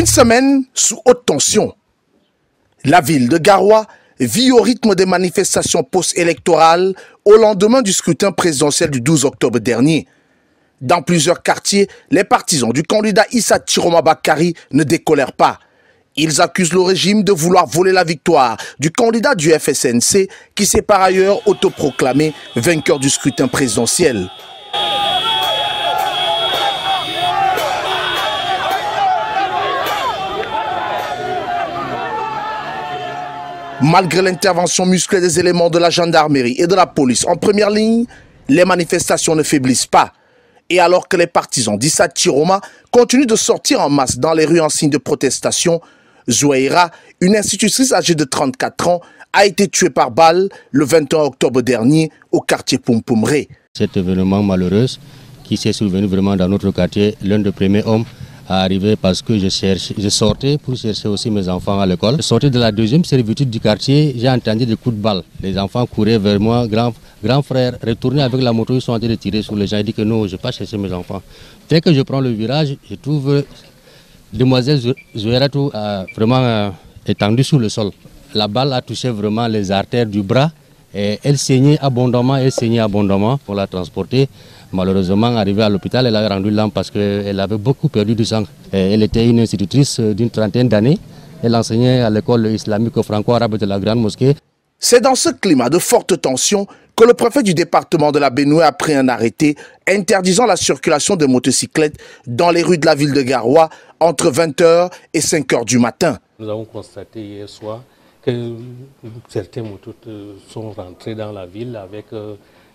semaine sous haute tension. La ville de Garoua vit au rythme des manifestations post-électorales au lendemain du scrutin présidentiel du 12 octobre dernier. Dans plusieurs quartiers, les partisans du candidat Issa Chiroma Bakary ne décolèrent pas. Ils accusent le régime de vouloir voler la victoire du candidat du FSNC qui s'est par ailleurs autoproclamé vainqueur du scrutin présidentiel. Malgré l'intervention musclée des éléments de la gendarmerie et de la police en première ligne, les manifestations ne faiblissent pas. Et alors que les partisans d'Issa Chiroma continuent de sortir en masse dans les rues en signe de protestation, Zouaïra, une institutrice âgée de 34 ans, a été tuée par balle le 21 octobre dernier au quartier Poumpoumré. Cet événement malheureux qui s'est survenu vraiment dans notre quartier, l'un des premiers hommes à arriver parce que je sortais pour chercher aussi mes enfants à l'école. Je sortais de la deuxième servitude du quartier, j'ai entendu des coups de balle. Les enfants couraient vers moi, grand frère, retourné avec la moto, ils sont en train de tirer sur les gens. Ils disent que non, je ne vais pas chercher mes enfants. Dès que je prends le virage, je trouve demoiselle Zoueratou vraiment étendue sur le sol. La balle a touché vraiment les artères du bras et elle saignait abondamment pour la transporter. Malheureusement, arrivée à l'hôpital, elle a rendu l'âme parce qu'elle avait beaucoup perdu du sang. Elle était une institutrice d'une trentaine d'années. Elle enseignait à l'école islamique franco-arabe de la Grande Mosquée. C'est dans ce climat de forte tension que le préfet du département de la Benoué a pris un arrêté interdisant la circulation de motocyclettes dans les rues de la ville de Garoua entre 20h et 5h du matin. Nous avons constaté hier soir que certains motos sont rentrés dans la ville avec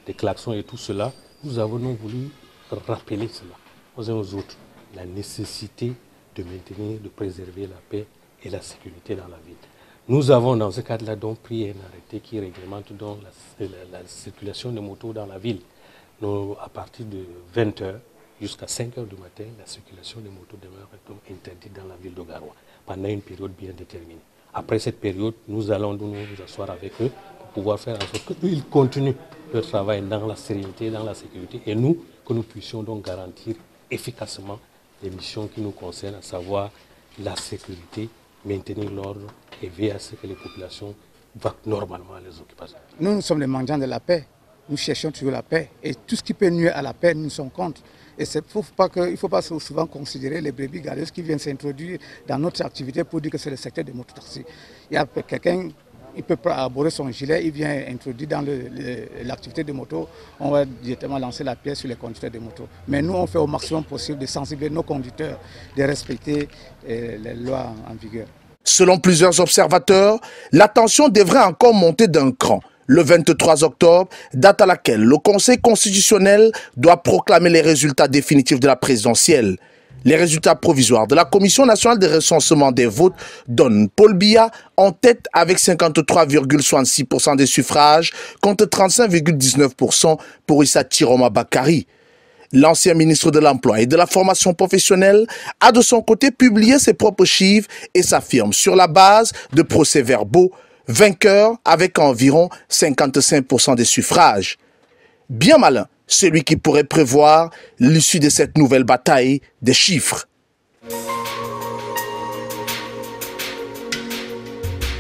des klaxons et tout cela. Nous avons voulu rappeler cela aux uns aux autres, la nécessité de maintenir, de préserver la paix et la sécurité dans la ville. Nous avons dans ce cadre-là donc pris un arrêté qui réglemente donc la circulation de motos dans la ville. À partir de 20h jusqu'à 5h du matin, la circulation des motos demeure donc interdite dans la ville de Garoua pendant une période bien déterminée. Après cette période, nous allons nous asseoir avec eux pour pouvoir faire en sorte qu'ils continuent leur travail dans la sérénité, dans la sécurité, et nous, que nous puissions donc garantir efficacement les missions qui nous concernent, à savoir la sécurité, maintenir l'ordre et veiller à ce que les populations vont normalement à leurs occupations. Nous sommes les mendiants de la paix. Nous cherchons toujours la paix. Et tout ce qui peut nuire à la paix, nous sommes contre. Et il ne faut pas souvent considérer les brebis galeuses qui viennent s'introduire dans notre activité pour dire que c'est le secteur des mototaxis. Il y a quelqu'un, il peut pas arborer son gilet, il vient introduire dans l'activité de moto, on va directement lancer la pièce sur les conducteurs de moto. Mais nous, on fait au maximum possible de sensibiliser nos conducteurs, de respecter les lois en vigueur. Selon plusieurs observateurs, la tension devrait encore monter d'un cran le 23 octobre, date à laquelle le Conseil constitutionnel doit proclamer les résultats définitifs de la présidentielle. Les résultats provisoires de la Commission nationale de recensement des votes donnent Paul Biya en tête avec 53,66% des suffrages contre 35,19% pour Issa Chiroma Bakary. L'ancien ministre de l'Emploi et de la Formation professionnelle a de son côté publié ses propres chiffres et s'affirme sur la base de procès-verbaux vainqueur avec environ 55% des suffrages. Bien malin celui qui pourrait prévoir l'issue de cette nouvelle bataille des chiffres.